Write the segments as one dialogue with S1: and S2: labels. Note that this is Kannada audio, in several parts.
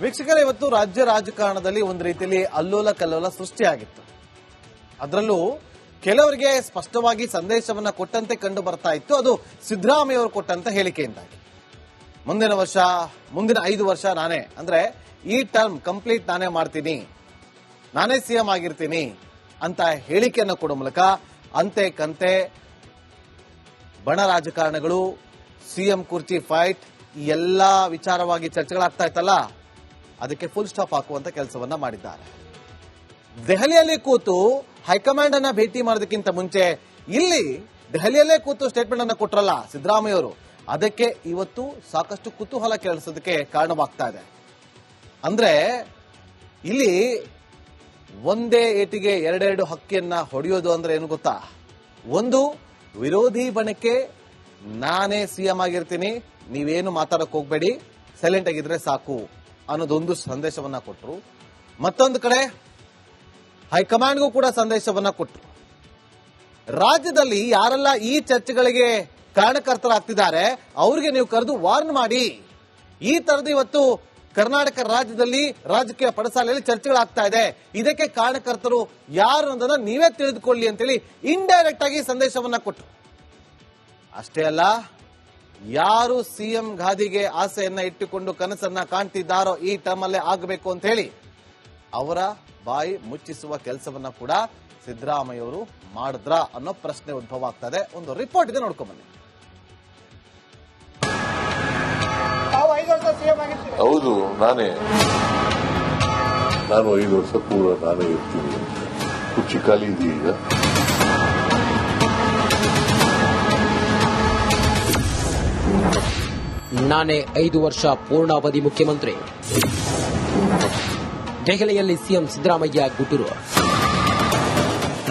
S1: ವೀಕ್ಷಕರೇ, ಇವತ್ತು ರಾಜ್ಯ ರಾಜಕಾರಣದಲ್ಲಿ ಒಂದು ರೀತಿಯಲ್ಲಿ ಅಲ್ಲೋಲ ಕಲ್ಲೋಲ ಸೃಷ್ಟಿಯಾಗಿತ್ತು. ಅದರಲ್ಲೂ ಕೆಲವರಿಗೆ ಸ್ಪಷ್ಟವಾಗಿ ಸಂದೇಶವನ್ನ ಕೊಟ್ಟಂತೆ ಕಂಡು ಬರ್ತಾ ಇತ್ತು. ಅದು ಸಿದ್ದರಾಮಯ್ಯ ಅವರು ಕೊಟ್ಟಂತ ಹೇಳಿಕೆಯಿಂದಾಗಿ ಮುಂದಿನ 5 ವರ್ಷ ನಾನೇ, ಅಂದ್ರೆ ಈ ಟರ್ಮ್ ಕಂಪ್ಲೀಟ್ ನಾನೇ ಮಾಡ್ತೀನಿ, ನಾನೇ ಸಿಎಂ ಆಗಿರ್ತೀನಿ ಅಂತ ಹೇಳಿಕೆಯನ್ನು ಕೊಡುವ ಮೂಲಕ ಅಂತೆ ಕಂತೆ ಬಣ ರಾಜಕಾರಣಗಳು, ಸಿಎಂ ಕುರ್ಚಿ ಫೈಟ್, ಈ ಎಲ್ಲಾ ವಿಚಾರವಾಗಿ ಚರ್ಚೆಗಳಾಗ್ತಾ ಇತ್ತಲ್ಲ, ಅದಕ್ಕೆ ಫುಲ್ ಸ್ಟಾಪ್ ಹಾಕುವಂತ ಕೆಲಸವನ್ನ ಮಾಡಿದ್ದಾರೆ. ದೆಹಲಿಯಲ್ಲಿ ಕೂತು ಹೈಕಮಾಂಡ್ ಅನ್ನ ಭೇಟಿ ಮಾಡೋದಕ್ಕಿಂತ ಮುಂಚೆ ಇಲ್ಲಿ ದೆಹಲಿಯಲ್ಲೇ ಕೂತು ಸ್ಟೇಟ್ಮೆಂಟ್ ಅನ್ನ ಕೊಟ್ರಲ್ಲ ಸಿದ್ದರಾಮಯ್ಯ ಅವರು, ಅದಕ್ಕೆ ಇವತ್ತು ಸಾಕಷ್ಟು ಕುತೂಹಲ ಕೆರಳಿಸೋದಕ್ಕೆ ಕಾರಣವಾಗ್ತಾ ಇದೆ. ಅಂದ್ರೆ ಇಲ್ಲಿ ಒಂದೇ ಏಟಿಗೆ ಎರಡೆರಡು ಹಕ್ಕಿಯನ್ನ ಹೊಡೆಯೋದು ಅಂದ್ರೆ ಏನು ಗೊತ್ತಾ? ಒಂದು, ವಿರೋಧಿ ಬಣಕ್ಕೆ ನಾನೇ ಸಿಎಂ ಆಗಿರ್ತೀನಿ, ನೀವೇನು ಮಾತಾಡಕ್ ಹೋಗ್ಬೇಡಿ, ಸೈಲೆಂಟ್ ಆಗಿದ್ರೆ ಸಾಕು ಅನ್ನೋದೊಂದು ಸಂದೇಶವನ್ನ ಕೊಟ್ಟರು. ಮತ್ತೊಂದು ಕಡೆ ಹೈಕಮಾಂಡ್ಗೂ ಕೂಡ ಸಂದೇಶವನ್ನ ಕೊಟ್ಟರು. ರಾಜ್ಯದಲ್ಲಿ ಯಾರೆಲ್ಲ ಈ ಚರ್ಚೆಗಳಿಗೆ ಕಾರಣಕರ್ತರಾಗ್ತಿದ್ದಾರೆ ಅವರಿಗೆ ನೀವು ಕರೆದು ವಾರ್ನ್ ಮಾಡಿ. ಈ ತರದ ಇವತ್ತು ಕರ್ನಾಟಕ ರಾಜ್ಯದಲ್ಲಿ ರಾಜಕೀಯ ಪಡಸಾಲೆಯಲ್ಲಿ ಚರ್ಚೆಗಳಾಗ್ತಾ ಇದೆ, ಇದಕ್ಕೆ ಕಾರಣಕರ್ತರು ಯಾರು ಅನ್ನೋದನ್ನ ನೀವೇ ತಿಳಿದುಕೊಳ್ಳಿ ಅಂತೇಳಿ ಇಂಡೈರೆಕ್ಟ್ ಆಗಿ ಸಂದೇಶವನ್ನ ಕೊಟ್ಟರು. ಅಷ್ಟೇ ಅಲ್ಲ, ಯಾರು ಸಿಎಂ ಗಾದಿಗೆ ಆಸೆಯನ್ನ ಇಟ್ಟುಕೊಂಡು ಕನಸನ್ನ ಕಾಣ್ತಿದ್ದಾರೋ ಈ ಟರ್ಮ್ ಅಲ್ಲೇ ಆಗಬೇಕು ಅಂತ ಹೇಳಿ ಅವರ ಬಾಯಿ ಮುಚ್ಚಿಸುವ ಕೆಲಸವನ್ನ ಕೂಡ ಸಿದ್ದರಾಮಯ್ಯ ಅವರು ಮಾಡಿದ್ರ ಅನ್ನೋ ಪ್ರಶ್ನೆ ಉದ್ಭವ ಆಗ್ತದೆ. ಒಂದು ರಿಪೋರ್ಟ್ ಇದೆ, ನೋಡ್ಕೊಂಡ್ಬನ್ನಿ.
S2: ಹೌದು, ನಾನು 5 ವರ್ಷ ಪೂರ ನಾನೇ ಇರ್ತೀನಿ ಅಂತ ಕುರ್ಚಿ ಖಾಲಿ ಇದೀಗ.
S3: ನಾನೇ 5 ವರ್ಷ ಪೂರ್ಣಾವಧಿ ಮುಖ್ಯಮಂತ್ರಿ. ದೆಹಲಿಯಲ್ಲಿ ಸಿಎಂ ಸಿದ್ದರಾಮಯ್ಯ ಗುಟುರು.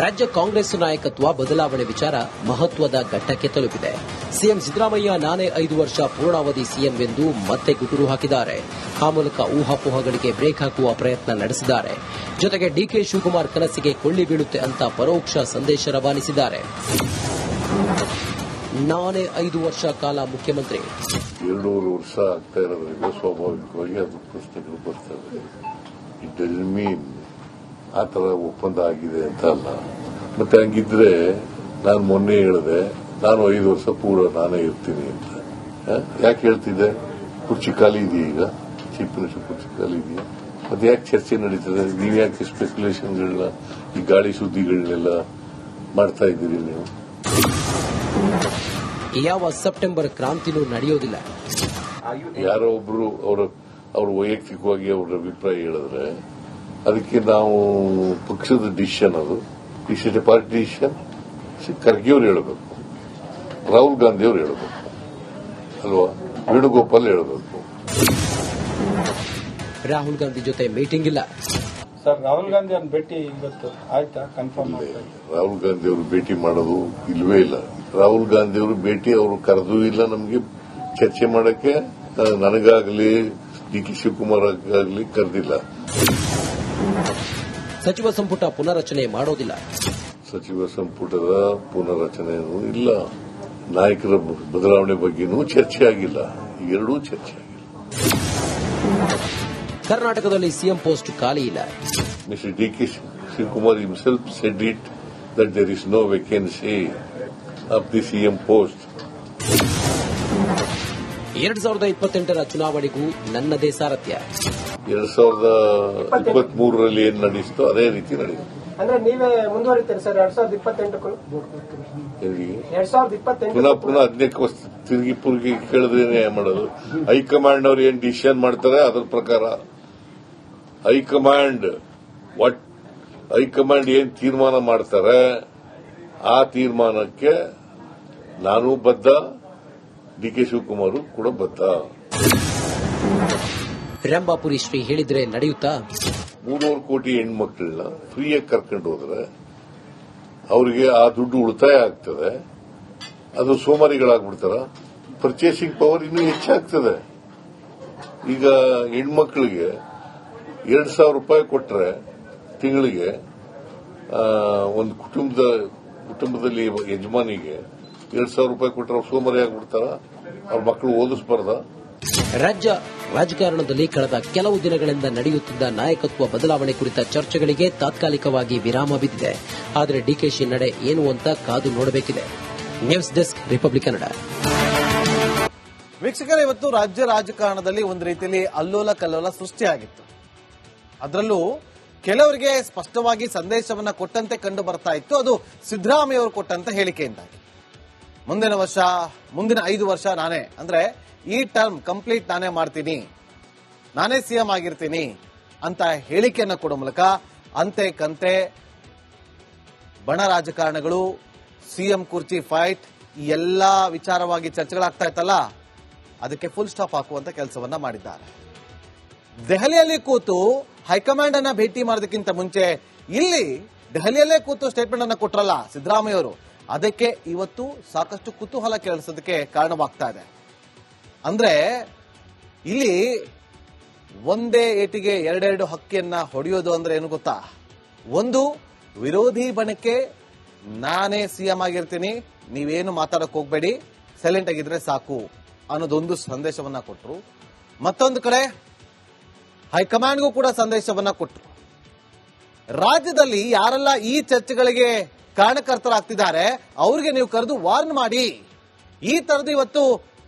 S3: ರಾಜ್ಯ ಕಾಂಗ್ರೆಸ್ ನಾಯಕತ್ವ ಬದಲಾವಣೆ ವಿಚಾರ ಮಹತ್ವದ ಘಟ್ಟಕ್ಕೆ ತಲುಪಿದೆ. ಸಿಎಂ ಸಿದ್ದರಾಮಯ್ಯ ನಾನೇ 5 ವರ್ಷ ಪೂರ್ಣಾವಧಿ ಸಿಎಂ ಎಂದು ಮತ್ತೆ ಗುಟುರು ಹಾಕಿದ್ದಾರೆ. ಆ ಮೂಲಕ ಊಹಾಪೋಹಗಳಿಗೆ ಬ್ರೇಕ್ ಹಾಕುವ ಪ್ರಯತ್ನ ನಡೆಸಿದ್ದಾರೆ. ಜೊತೆಗೆ ಡಿಕೆ ಶಿವಕುಮಾರ್ ಕನಸಿಗೆ ಕೊಳ್ಳಿ ಬೀಳುತ್ತೆ ಅಂತ ಪರೋಕ್ಷ ಸಂದೇಶ ರವಾನಿಸಿದ್ದಾರೆ. ನಾನೇ 5 ವರ್ಷ ಕಾಲ ಮುಖ್ಯಮಂತ್ರಿ.
S2: 2.5 ವರ್ಷ ಆಗ್ತಾ ಇರೋದ್ರಿಂದ ಸ್ವಾಭಾವಿಕವಾಗಿ ಅದು ಪ್ರಶ್ನೆಗಳು ಬರ್ತವೆ. ಇಟ್ ಡಸಂಟ್ ಮೀನ್ ಆ ತರ ಒಪ್ಪಂದ ಆಗಿದೆ ಅಂತ ಅಲ್ಲ. ಮತ್ತೆ ಹಂಗಿದ್ರೆ ನಾನು ಮೊನ್ನೆ ಹೇಳಿದೆ ನಾನು 5 ವರ್ಷ ಪೂರ ನಾನೇ ಇರ್ತೀನಿ ಅಂತ. ಯಾಕೆ ಹೇಳ್ತಿದ್ದೆ? ಕುರ್ಚಿ ಖಾಲಿ ಇದೆಯಾ ಈಗ? ಚೀಫ್ ಮಿನಿಸ್ಟರ್ ಕುರ್ಚಿ ಖಾಲಿ ಇದೆಯಾ? ಮತ್ತೆ ಯಾಕೆ ಚರ್ಚೆ ನಡೀತದೆ? ನೀವು ಯಾಕೆ ಸ್ಪೆಕ್ಯುಲೇಷನ್ಗಳನ್ನ, ಈ ಗಾಳಿ ಸುದ್ದಿಗಳನ್ನೆಲ್ಲ ಮಾಡ್ತಾ ಇದ್ದೀರಿ ನೀವು?
S3: ಯಾವ ಸೆಪ್ಟೆಂಬರ್ ಕ್ರಾಂತಿನೂ ನಡೆಯೋದಿಲ್ಲ.
S2: ಯಾರೋ ಒಬ್ರು ಅವ್ರ ವೈಯಕ್ತಿಕವಾಗಿ ಅವ್ರ ಅಭಿಪ್ರಾಯ ಹೇಳಿದ್ರೆ ಅದಕ್ಕೆ ನಾವು ಪಕ್ಷದ ಡಿಸಿಷನ್, ಅದು is A party decision. Kharge ಅವರು ಹೇಳಬೇಕು, ರಾಹುಲ್ ಗಾಂಧಿ ಅವರು ಹೇಳಬೇಕು ಅಲ್ವಾ, ವೇಣುಗೋಪಾಲ್ ಹೇಳಬೇಕು.
S3: ರಾಹುಲ್ ಗಾಂಧಿ ಜೊತೆ ಮೀಟಿಂಗ್ ಇಲ್ಲ
S4: ಸರ್. ರಾಹುಲ್ ಗಾಂಧಿ ಅವ್ರ ಭೇಟಿ ಇವತ್ತು ಆಯ್ತಾ? ಕನ್ಫರ್ಮ್
S2: ರಾಹುಲ್ ಗಾಂಧಿ ಅವರು ಭೇಟಿ ಮಾಡೋದು ಇಲ್ವೇ ಇಲ್ಲ. ರಾಹುಲ್ ಗಾಂಧಿ ಅವರು ಭೇಟಿ ಅವರು ಕರೆದೂ ಇಲ್ಲ ನಮಗೆ ಚರ್ಚೆ ಮಾಡಕ್ಕೆ. ನನಗಾಗಲಿ ಡಿ ಕೆ ಶಿವಕುಮಾರ್ ಆಗಲಿ ಕರೆದಿಲ್ಲ.
S3: ಸಚಿವ ಸಂಪುಟ ಪುನರಚನೆ ಮಾಡೋದಿಲ್ಲ.
S2: ಸಚಿವ ಸಂಪುಟದ ಪುನರಚನೆಯೂ ಇಲ್ಲ, ನಾಯಕರ ಬದಲಾವಣೆ ಬಗ್ಗೆನೂ ಚರ್ಚೆ ಆಗಿಲ್ಲ. ಎರಡೂ ಚರ್ಚೆ ಆಗಿಲ್ಲ.
S3: ಕರ್ನಾಟಕದಲ್ಲಿ ಸಿಎಂ ಪೋಸ್ಟ್ ಖಾಲಿ ಇಲ್ಲ.
S2: Mister D K Shivakumar himself said it that there is no vacancy of the CM post.
S3: 2028ರ ಚುನಾವಣೆಗೂ ನನ್ನದೇ ಸಾರಥ್ಯ.
S2: 2023ರಲ್ಲಿ ಏನ್ ನಡೆಯಿತೋ ಅದೇ ರೀತಿ ನಡೆಯುತ್ತೆ.
S4: ಅಂದ್ರೆ ನೀವೇ ಮುಂದುವರಿತೀರಿ ಸರ್ 2028ಕ್ಕೂ?
S2: ಪುನಃ ಅದಕ್ಕೆ ತಿರುಗಿ ಪುರುಗಿ ಕೇಳಿದ್ರೆ ಮಾಡೋದು? ಹೈಕಮಾಂಡ್ ಅವ್ರು ಏನ್ ಡಿಸಿಷನ್ ಮಾಡ್ತಾರೆ ಅದ್ರ ಪ್ರಕಾರ ಹೈಕಮಾಂಡ್ ಏನ್ ತೀರ್ಮಾನ ಮಾಡ್ತಾರೆ ಆ ತೀರ್ಮಾನಕ್ಕೆ ನಾನು ಬದ್ಧ, ಡಿ ಕೆ ಶಿವಕುಮಾರ್ ಕೂಡ ಬದ್ಧ.
S3: ರಂಭಾಪುರಿ ಶ್ರೀ ಹೇಳಿದ್ರೆ ನಡೆಯುತ್ತಾ?
S2: 300 ಕೋಟಿ ಹೆಣ್ಮಕ್ಳನ್ನ ಫ್ರೀಯಾಗಿ ಕರ್ಕೊಂಡು ಹೋದ್ರೆ ಅವರಿಗೆ ಆ ದುಡ್ಡು ಉಳಿತಾಯ ಆಗ್ತದೆ. ಅದು ಸೋಮಾರಿಗಳಾಗ್ಬಿಡ್ತಾರ. ಪರ್ಚೇಸಿಂಗ್ ಪವರ್ ಇನ್ನೂ ಹೆಚ್ಚಾಗ್ತದೆ. ಈಗ ಹೆಣ್ಮಕ್ಳಿಗೆ 2,000 ರೂಪಾಯಿ ಕೊಟ್ರೆ ತಿಂಗಳಿಗೆ ಒಂದು ಕುಟುಂಬದಲ್ಲಿ ಯಜಮಾನಿಗೆ 2,000 ರೂಪಾಯಿ ಕೊಟ್ಟರೆ ಅವ್ರು ಸೋಮಾರಿ ಆಗ್ಬಿಡ್ತಾರ? ಅವ್ರ ಮಕ್ಕಳು ಓದಿಸಬಾರ್ದ?
S3: ರಾಜ್ಯ ರಾಜಕಾರಣದಲ್ಲಿ ಕಳೆದ ಕೆಲವು ದಿನಗಳಿಂದ ನಡೆಯುತ್ತಿದ್ದ ನಾಯಕತ್ವ ಬದಲಾವಣೆ ಕುರಿತ ಚರ್ಚೆಗಳಿಗೆ ತಾತ್ಕಾಲಿಕವಾಗಿ ವಿರಾಮ ಬಿದ್ದಿದೆ. ಆದರೆ ಡಿಕೆಶಿ ನಡೆ ಏನು ಅಂತ ಕಾದು ನೋಡಬೇಕಿದೆ. News desk Republic Kannada.
S1: ವೀಕ್ಷಕರೇ, ಇವತ್ತು ರಾಜ್ಯ ರಾಜಕಾರಣದಲ್ಲಿ ಒಂದು ರೀತಿಯಲ್ಲಿ ಅಲ್ಲೋಲ ಕಲ್ಲೋಲ ಸೃಷ್ಟಿಯಾಗಿತ್ತು. ಅದರಲ್ಲೂ ಕೆಲವರಿಗೆ ಸ್ಪಷ್ಟವಾಗಿ ಸಂದೇಶವನ್ನ ಕೊಟ್ಟಂತೆ ಕಂಡು ಬರ್ತಾ ಇತ್ತು. ಅದು ಸಿದ್ದರಾಮಯ್ಯ ಅವರು ಕೊಟ್ಟಂತ ಹೇಳಿಕೆಯಿಂದಾಗಿ ಮುಂದಿನ 5 ವರ್ಷ ನಾನೇ, ಅಂದ್ರೆ ಈ ಟರ್ಮ್ ಕಂಪ್ಲೀಟ್ ನಾನೇ ಮಾಡ್ತೀನಿ, ನಾನೇ ಸಿಎಂ ಆಗಿರ್ತೀನಿ ಅಂತ ಹೇಳಿಕೆಯನ್ನು ಕೊಡೋ ಮೂಲಕ ಅಂತೆ ಕಂತೆ ಬಣ ರಾಜಕಾರಣಗಳು, ಸಿಎಂ ಕುರ್ಚಿ ಫೈಟ್, ಈ ಎಲ್ಲಾ ವಿಚಾರವಾಗಿ ಚರ್ಚೆಗಳಾಗ್ತಾ ಇತ್ತಲ್ಲ, ಅದಕ್ಕೆ ಫುಲ್ ಸ್ಟಾಪ್ ಹಾಕುವಂತ ಕೆಲಸವನ್ನ ಮಾಡಿದ್ದಾರೆ. ದೆಹಲಿಯಲ್ಲಿ ಕೂತು ಹೈಕಮಾಂಡ್ ಅನ್ನ ಭೇಟಿ ಮಾಡೋದಕ್ಕಿಂತ ಮುಂಚೆ ಇಲ್ಲಿ ದೆಹಲಿಯಲ್ಲೇ ಕೂತು ಸ್ಟೇಟ್ಮೆಂಟ್ ಅನ್ನ ಕೊಟ್ರಲ್ಲ ಸಿದ್ದರಾಮಯ್ಯ ಅವರು, ಅದಕ್ಕೆ ಇವತ್ತು ಸಾಕಷ್ಟು ಕುತೂಹಲ ಕೆರಳಿಸೋದಕ್ಕೆ ಕಾರಣವಾಗ್ತಾ ಇದೆ. ಅಂದ್ರೆ ಇಲ್ಲಿ ಒಂದೇ ಏಟಿಗೆ ಎರಡೆರಡು ಹಕ್ಕಿಯನ್ನ ಹೊಡೆಯೋದು ಅಂದ್ರೆ ಏನು ಗೊತ್ತಾ? ಒಂದು, ವಿರೋಧಿ ಬಣಕ್ಕೆ ನಾನೇ ಸಿಎಂ ಆಗಿರ್ತೀನಿ, ನೀವೇನು ಮಾತಾಡಕ್ ಹೋಗ್ಬೇಡಿ, ಸೈಲೆಂಟ್ ಆಗಿದ್ರೆ ಸಾಕು ಅನ್ನೋದೊಂದು ಸಂದೇಶವನ್ನ ಕೊಟ್ರು. ಮತ್ತೊಂದು ಕಡೆ ಹೈಕಮಾಂಡ್ಗೂ ಕೂಡ ಸಂದೇಶವನ್ನ ಕೊಟ್ರು. ರಾಜ್ಯದಲ್ಲಿ ಯಾರೆಲ್ಲ ಈ ಚರ್ಚೆಗಳಿಗೆ ಕಾರಣಕರ್ತರಾಗ್ತಿದ್ದಾರೆ ಅವ್ರಿಗೆ ನೀವು ಕರೆದು ವಾರ್ನ್ ಮಾಡಿ. ಈ ತರದ್ದು ಇವತ್ತು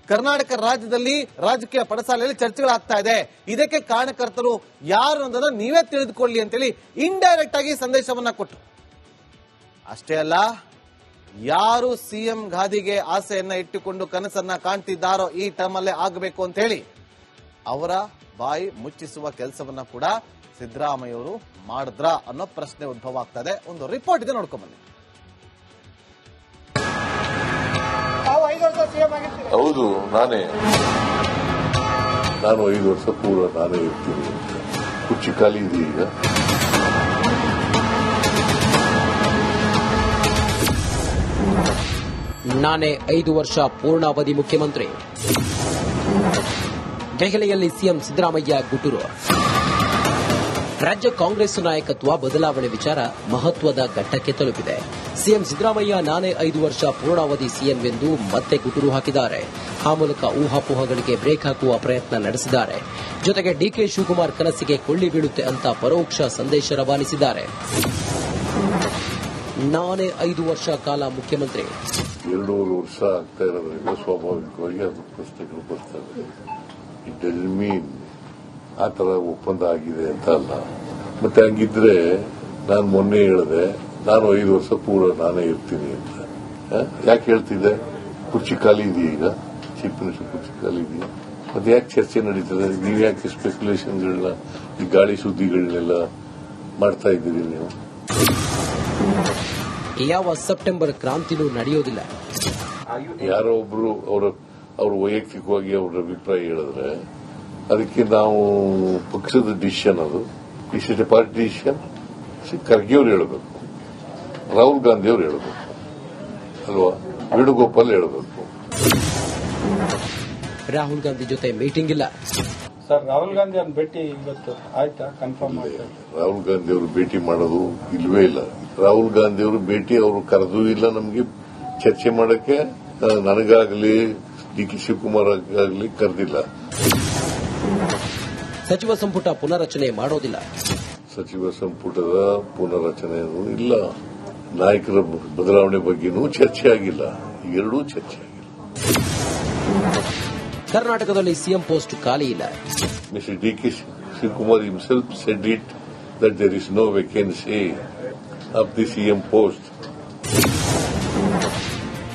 S1: ಕರ್ನಾಟಕ ರಾಜ್ಯದಲ್ಲಿ ರಾಜಕೀಯ ಪಡಸಾಲೆಯಲ್ಲಿ ಚರ್ಚೆಗಳಾಗ್ತಾ ಇದೆ, ಇದಕ್ಕೆ ಕಾರಣಕರ್ತರು ಯಾರು ಅನ್ನೋದನ್ನ ನೀವೇ ತಿಳಿದುಕೊಳ್ಳಿ ಅಂತೇಳಿ ಇಂಡೈರೆಕ್ಟ್ ಆಗಿ ಸಂದೇಶವನ್ನ ಕೊಟ್ಟರು. ಅಷ್ಟೇ ಅಲ್ಲ, ಯಾರು ಸಿಎಂ ಗಾದಿಗೆ ಆಸೆಯನ್ನ ಇಟ್ಟುಕೊಂಡು ಕನಸನ್ನ ಕಾಣ್ತಿದ್ದಾರೋ ಈ ಟರ್ಮ್ ಅಲ್ಲೇ ಆಗಬೇಕು ಅಂತ ಹೇಳಿ ಅವರ ಬಾಯಿ ಮುಚ್ಚಿಸುವ ಕೆಲಸವನ್ನ ಕೂಡ ಸಿದ್ದರಾಮಯ್ಯ ಅವರು ಮಾಡಿದ್ರ ಅನ್ನೋ ಪ್ರಶ್ನೆ ಉದ್ಭವ ಆಗ್ತಾ ಇದೆ. ಒಂದು ರಿಪೋರ್ಟ್ ಇದೆ, ನೋಡ್ಕೊಂಡ್ಬನ್ನಿ.
S2: ಹೌದು, ನಾನು 5 ವರ್ಷ ಪೂರ ನಾನೇ ಇರ್ತೀನಿ ಅಂತ. ಕುರ್ಚಿ ಖಾಲಿ ಇದೆ ಈಗ.
S3: ನಾನೇ 5 ವರ್ಷ ಪೂರ್ಣಾವಧಿ ಮುಖ್ಯಮಂತ್ರಿ. ದೆಹಲಿಯಲ್ಲಿ ಸಿಎಂ ಸಿದ್ದರಾಮಯ್ಯ ಗುಟುರು. ರಾಜ್ಯ ಕಾಂಗ್ರೆಸ್ ನಾಯಕತ್ವ ಬದಲಾವಣೆ ವಿಚಾರ ಮಹತ್ವದ ಘಟ್ಟಕ್ಕೆ ತಲುಪಿದೆ. ಸಿಎಂ ಸಿದ್ದರಾಮಯ್ಯ ನಾನೇ 5 ವರ್ಷ ಪೂರ್ಣಾವಧಿ ಸಿಎಂ ಎಂದು ಮತ್ತೆ ಗುಟುರು ಹಾಕಿದ್ದಾರೆ. ಆ ಮೂಲಕ ಊಹಾಪೋಹಗಳಿಗೆ ಬ್ರೇಕ್ ಹಾಕುವ ಪ್ರಯತ್ನ ನಡೆಸಿದ್ದಾರೆ. ಜೊತೆಗೆ ಡಿಕೆ ಶಿವಕುಮಾರ್ ಕನಸಿಗೆ ಕೊಳ್ಳಿ ಬೀಳುತ್ತೆ ಅಂತ ಪರೋಕ್ಷ ಸಂದೇಶ ರವಾನಿಸಿದ್ದಾರೆ. ನಾನೇ 5 ವರ್ಷ ಕಾಲ ಮುಖ್ಯಮಂತ್ರಿ.
S2: 2.5 ವರ್ಷ ಆಗ್ತಾ ಇರೋದ್ರಿಂದ ಸ್ವಾಭಾವಿಕವಾಗಿ ಅದು ಪ್ರಶ್ನೆಗಳು ಬರ್ತವೆ. ಇಟ್ ಡಸಂಟ್ ಮೀನ್ ಆ ತರ ಒಪ್ಪಂದ ಆಗಿದೆ ಅಂತ ಅಲ್ಲ. ಮತ್ತೆ ಹಂಗಿದ್ರೆ ನಾನು ಮೊನ್ನೆ ಹೇಳಿದೆ ನಾನು 5 ವರ್ಷ ಪೂರ ನಾನೇ ಇರ್ತೀನಿ ಅಂತ. ಯಾಕೆ ಹೇಳ್ತಿದ್ದೆ? ಕುರ್ಚಿ ಖಾಲಿ ಇದೆಯಾ ಈಗ? ಚೀಫ್ ಮಿನಿಸ್ಟರ್ ಕುರ್ಚಿ ಖಾಲಿ ಇದೆಯಾ? ಮತ್ತೆ ಯಾಕೆ ಚರ್ಚೆ ನಡೀತದೆ? ನೀವು ಯಾಕೆ ಸ್ಪೆಕ್ಯುಲೇಷನ್ಗಳನ್ನ, ಈ ಗಾಳಿ ಸುದ್ದಿಗಳನ್ನೆಲ್ಲ ಮಾಡ್ತಾ ಇದ್ದೀರಿ ನೀವು?
S3: ಯಾವ ಸೆಪ್ಟೆಂಬರ್ ಕ್ರಾಂತಿನೂ ನಡೆಯೋದಿಲ್ಲ.
S2: ಯಾರೋ ಒಬ್ರು ಅವ್ರ ವೈಯಕ್ತಿಕವಾಗಿ ಅವ್ರ ಅಭಿಪ್ರಾಯ ಹೇಳಿದ್ರೆ ಅದಕ್ಕೆ ನಾವು ಪಕ್ಷದ ಡಿಸಿಷನ್, ಅದು is it A party decision. Kharge ಅವ್ರು ಹೇಳಬೇಕು, ರಾಹುಲ್ ಗಾಂಧಿ ಅವ್ರು ಹೇಳಬೇಕು ಅಲ್ವಾ, ವೇಣುಗೋಪಾಲ್ ಹೇಳಬೇಕು.
S3: ರಾಹುಲ್ ಗಾಂಧಿ ಜೊತೆ ಮೀಟಿಂಗ್ ಇಲ್ಲ
S4: ಸರ್. ರಾಹುಲ್ ಗಾಂಧಿ ಅವ್ರನ್ನ ಭೇಟಿ ಇವತ್ತು ಆಯ್ತಾ? ಕನ್ಫರ್ಮ್ ಆಯ್ತಾ?
S2: ರಾಹುಲ್ ಗಾಂಧಿ ಅವರು ಭೇಟಿ ಮಾಡೋದು ಇಲ್ವೇ ಇಲ್ಲ. ರಾಹುಲ್ ಗಾಂಧಿ ಅವರು ಭೇಟಿ ಅವರು ಕರೆದೂ ಇಲ್ಲ ನಮಗೆ ಚರ್ಚೆ ಮಾಡಕ್ಕೆ. ನನಗಾಗಲಿ ಡಿ ಕೆ ಶಿವಕುಮಾರ್ ಆಗಲಿ ಕರೆದಿಲ್ಲ.
S3: ಸಚಿವ ಸಂಪುಟ ಪುನರಚನೆ ಮಾಡೋದಿಲ್ಲ.
S2: ಸಚಿವ ಸಂಪುಟದ ಪುನರಚನೆಯೂ ಇಲ್ಲ. ನಾಯಕರ ಬದಲಾವಣೆ ಬಗ್ಗೆನೂ ಚರ್ಚೆ ಆಗಿಲ್ಲ. ಎರಡೂ ಚರ್ಚೆ ಆಗಿಲ್ಲ.
S3: ಕರ್ನಾಟಕದಲ್ಲಿ ಸಿಎಂ ಪೋಸ್ಟ್ ಖಾಲಿ ಇಲ್ಲ.
S2: Mister D K Shivakumar himself said it that there is no vacancy of the CM post.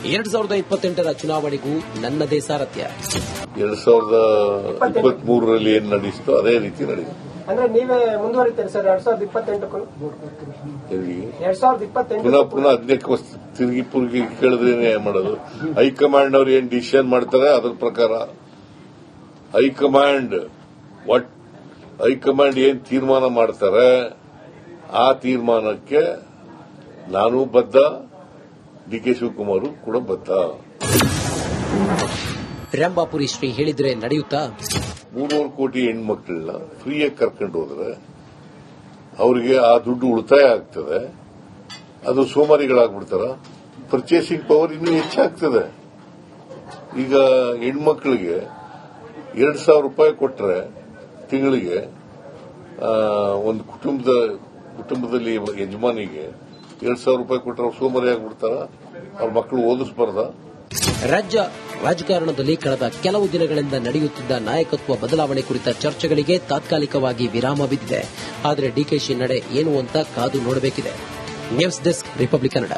S3: 2028ರ ಚುನಾವಣೆಗೂ ನನ್ನದೇ ಸಾರಥ್ಯ.
S2: 2023ರಲ್ಲಿ ಏನ್ ನಡೆಯಿತೋ ಅದೇ ರೀತಿ ನಡೆಯುತ್ತೆ.
S5: ಅಂದ್ರೆ ನೀವೇ ಮುಂದುವರಿತೀರಿ ಸರ್ 2028ಕ್ಕೂ?
S2: ಪುನಃ ಅದಕ್ಕೆ ತಿರುಗಿ ಪುರುಗಿ ಕೇಳಿದ್ರೆ ಮಾಡೋದು? ಹೈಕಮಾಂಡ್ ಅವ್ರು ಏನ್ ಡಿಸಿಷನ್ ಮಾಡ್ತಾರೆ ಅದ್ರ ಪ್ರಕಾರ ಹೈಕಮಾಂಡ್ ಏನ್ ತೀರ್ಮಾನ ಮಾಡ್ತಾರೆ ಆ ತೀರ್ಮಾನಕ್ಕೆ ನಾನು ಬದ್ಧ, ಡಿ ಕೆ ಶಿವಕುಮಾರ್ ಕೂಡ ಬದ್ಧ.
S3: ರಂಭಾಪುರಿ ಶ್ರೀ ಹೇಳಿದ್ರೆ ನಡೆಯುತ್ತಾ?
S2: 300 ಕೋಟಿ ಹೆಣ್ಮಕ್ಳನ್ನ ಫ್ರೀಯಾಗಿ ಕರ್ಕೊಂಡು ಹೋದ್ರೆ ಅವರಿಗೆ ಆ ದುಡ್ಡು ಉಳಿತಾಯ ಆಗ್ತದೆ. ಅದು ಸೋಮಾರಿಗಳಾಗ್ಬಿಡ್ತಾರ. ಪರ್ಚೇಸಿಂಗ್ ಪವರ್ ಇನ್ನೂ ಹೆಚ್ಚಾಗ್ತದೆ. ಈಗ ಹೆಣ್ಮಕ್ಳಿಗೆ 2,000 ರೂಪಾಯಿ ಕೊಟ್ರೆ ತಿಂಗಳಿಗೆ ಒಂದು ಕುಟುಂಬದಲ್ಲಿ ಯಜಮಾನಿಗೆ 2,000 ರೂಪಾಯಿ ಕೊಟ್ಟರೆ ಅವ್ರು ಸೋಮಾರಿ ಆಗ್ಬಿಡ್ತಾರ? ಅವ್ರ ಮಕ್ಕಳು ಓದಿಸಬಾರ್ದ?
S3: ರಾಜ್ಯ ರಾಜಕಾರಣದಲ್ಲಿ ಕಳೆದ ಕೆಲವು ದಿನಗಳಿಂದ ನಡೆಯುತ್ತಿದ್ದ ನಾಯಕತ್ವ ಬದಲಾವಣೆ ಕುರಿತ ಚರ್ಚೆಗಳಿಗೆ ತಾತ್ಕಾಲಿಕವಾಗಿ ವಿರಾಮ ಬಿದ್ದಿದೆ. ಆದರೆ ಡಿಕೆಶಿ ನಡೆ ಏನು ಅಂತ ಕಾದು ನೋಡಬೇಕಿದೆ. News desk, Republic Kannada.